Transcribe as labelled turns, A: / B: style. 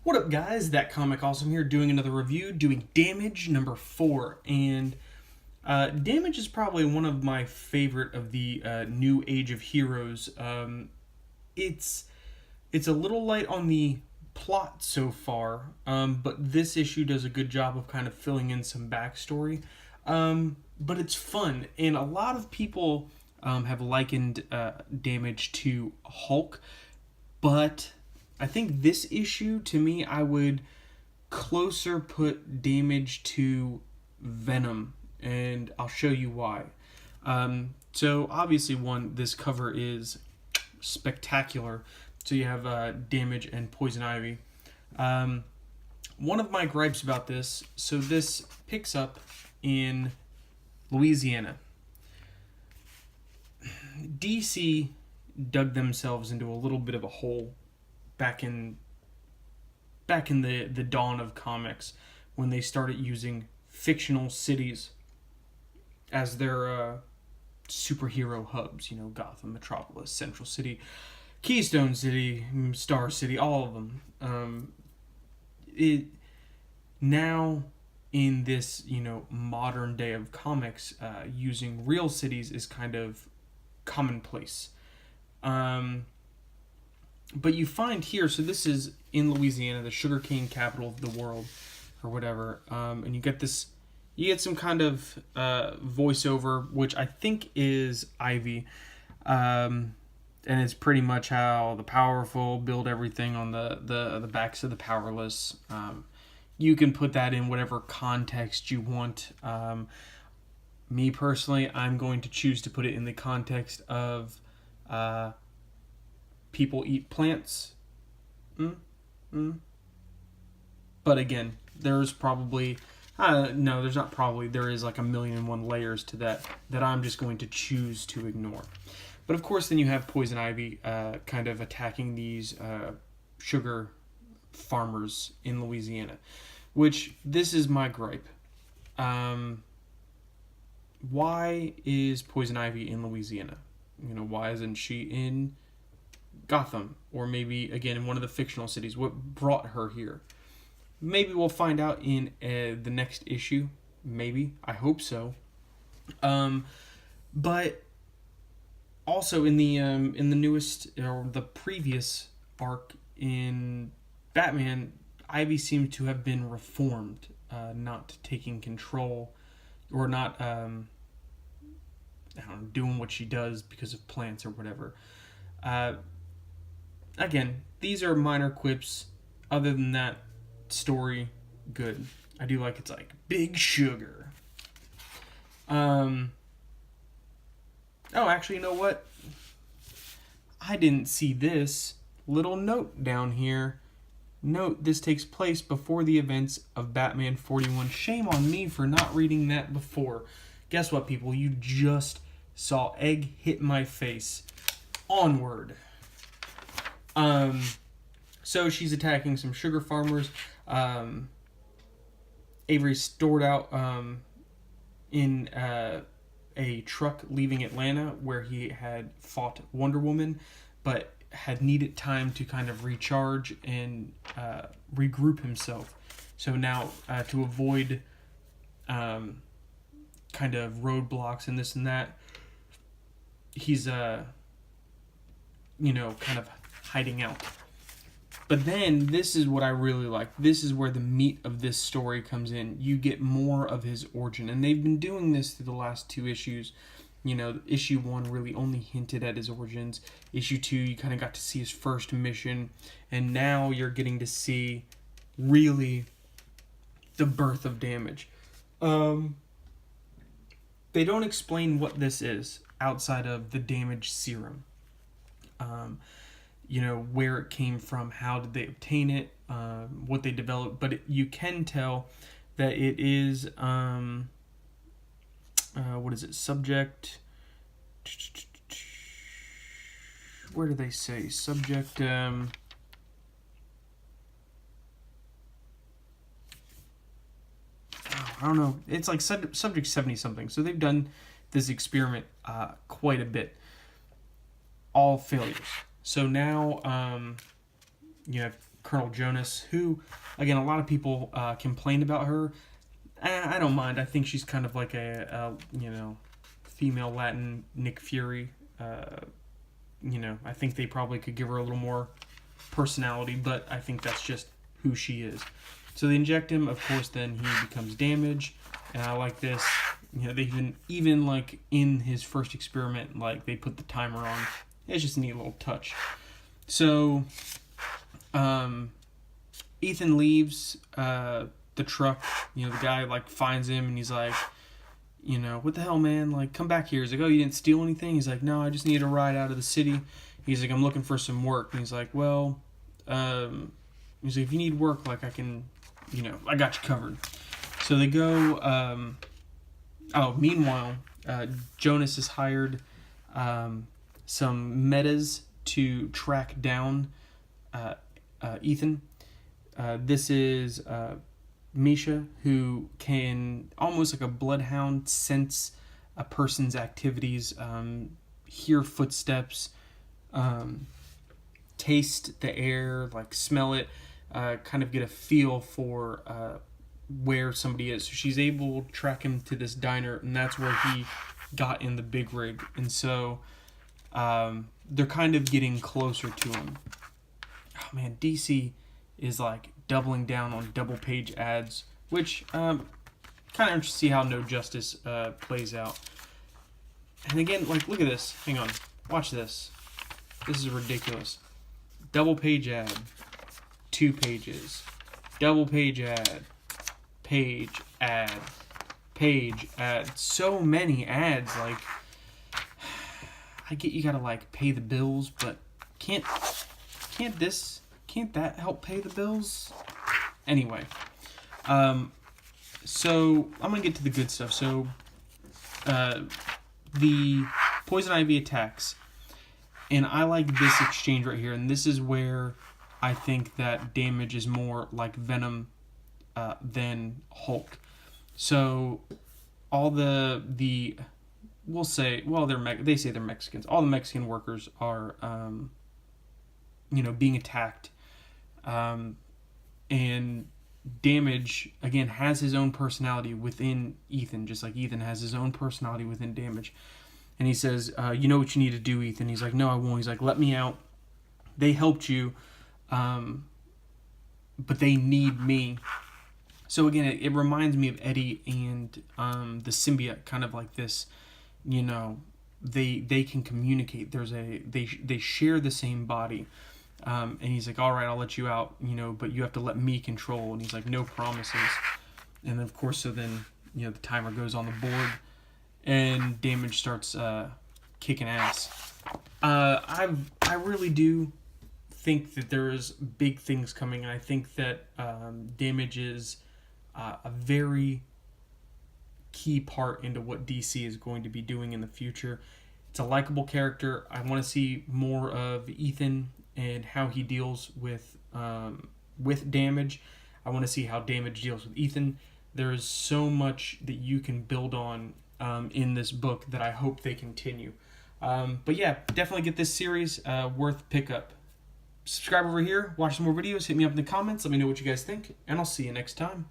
A: What up, guys? That Comic Awesome here, doing another review, doing Damage number 4. And Damage is probably one of my favorite of the new Age of Heroes. It's a little light on the plot so far, but this issue does a good job of kind of filling in some backstory. But it's fun, and a lot of people have likened Damage to Hulk, but I think this issue, to me, I would closer put Damage to Venom, and I'll show you why. So obviously, this cover is spectacular. So you have Damage and Poison Ivy. One of my gripes about this, so this picks up in Louisiana. DC dug themselves into a little bit of a hole back in the dawn of comics, when they started using fictional cities as their superhero hubs. You know, Gotham, Metropolis, Central City, Keystone City, Star City, all of them. Now in this, modern day of comics, using real cities is kind of commonplace. But you find here, so this is in Louisiana, the sugarcane capital of the world, or whatever, and you get some kind of voiceover, which I think is Ivy, and it's pretty much how the powerful build everything on the backs of the powerless. You can put that in whatever context you want. Me personally, I'm going to choose to put it in the context of people eat plants. But again, there's probably no, there's not probably, there is like a million and one layers to that I'm just going to choose to ignore. But of course, then you have Poison Ivy kind of attacking these sugar farmers in Louisiana, which this is my gripe. Why is Poison Ivy in Louisiana? Why isn't she in Gotham, or maybe again in one of the fictional cities? What brought her here? Maybe we'll find out in the next issue. Maybe, I hope so. But also in the newest, or the previous arc in Batman, Ivy seems to have been reformed, not taking control, or not doing what she does because of plants or whatever. Again, these are minor quips. Other than that, story, good. I do like it's like big sugar. Oh, actually, you know what? I didn't see this little note down here. Note, this takes place before the events of Batman 41. Shame on me for not reading that before. Guess what, people? You just saw egg hit my face. Onward. So she's attacking some sugar farmers. Avery's stored out in a truck leaving Atlanta, where he had fought Wonder Woman, but had needed time to kind of recharge and regroup himself. So now, to avoid kind of roadblocks and this and that, he's kind of hiding out. But then, this is what I really like. This is where the meat of this story comes in. You get more of his origin. And they've been doing this through the last two issues. Issue 1 really only hinted at his origins. Issue 2, you kind of got to see his first mission. And now you're getting to see, really, the birth of Damage. They don't explain what this is outside of the Damage serum. Where it came from, how did they obtain it, what they developed, but you can tell that it is, what is it, subject, where do they say, subject, I don't know, it's like subject 70-something, so they've done this experiment quite a bit, all failures. So now you have Colonel Jonas, who, again, a lot of people complained about her. I don't mind. I think she's kind of like a female Latin Nick Fury. I think they probably could give her a little more personality, but I think that's just who she is. So they inject him, of course, then he becomes Damage, and I like this. They even like in his first experiment, like they put the timer on. It's just a neat little touch. So, Ethan leaves the truck. The guy like finds him, and he's like, what the hell, man? Like, come back here. He's like, oh, you didn't steal anything? He's like, no, I just needed a ride out of the city. He's like, I'm looking for some work. And he's like, well, he's like, if you need work, like, I can, I got you covered. So they go, meanwhile, Jonas has hired some metas to track down Ethan. This is Misha, who can, almost like a bloodhound, sense a person's activities, hear footsteps, taste the air, like smell it, kind of get a feel for where somebody is. So she's able to track him to this diner, and that's where he got in the big rig. And so they're kind of getting closer to him. Oh man, DC is like doubling down on double page ads, which kind of interesting to see how No Justice plays out. And again, like, look at this. Hang on. Watch this. This is ridiculous. Double page ad. 2 pages. Double page ad. Page ad. Page ad. So many ads. Like, I get you gotta, like, pay the bills, but can't that help pay the bills? Anyway, so I'm gonna get to the good stuff. So, the Poison Ivy attacks, and I like this exchange right here, and this is where I think that Damage is more like Venom than Hulk. So, all they say they're Mexicans. All the Mexican workers are, being attacked. And Damage, again, has his own personality within Ethan, just like Ethan has his own personality within Damage. And he says, you know what you need to do, Ethan? He's like, no, I won't. He's like, let me out. They helped you, but they need me. So again, it reminds me of Eddie and the symbiote, kind of like this, they can communicate. They share the same body. And he's like, all right, I'll let you out, but you have to let me control. And he's like, no promises. And then, of course, so then, the timer goes on the board and Damage starts kicking ass. I really do think that there is big things coming. And I think that Damage is a very key part into what DC is going to be doing in the future. It's a likable character. I want to see more of Ethan and how he deals with Damage. I want to see how Damage deals with Ethan. There is so much that you can build on in this book that I hope they continue. But yeah, definitely get this series worth pickup. Subscribe over here, watch some more videos, hit me up in the comments, let me know what you guys think, and I'll see you next time.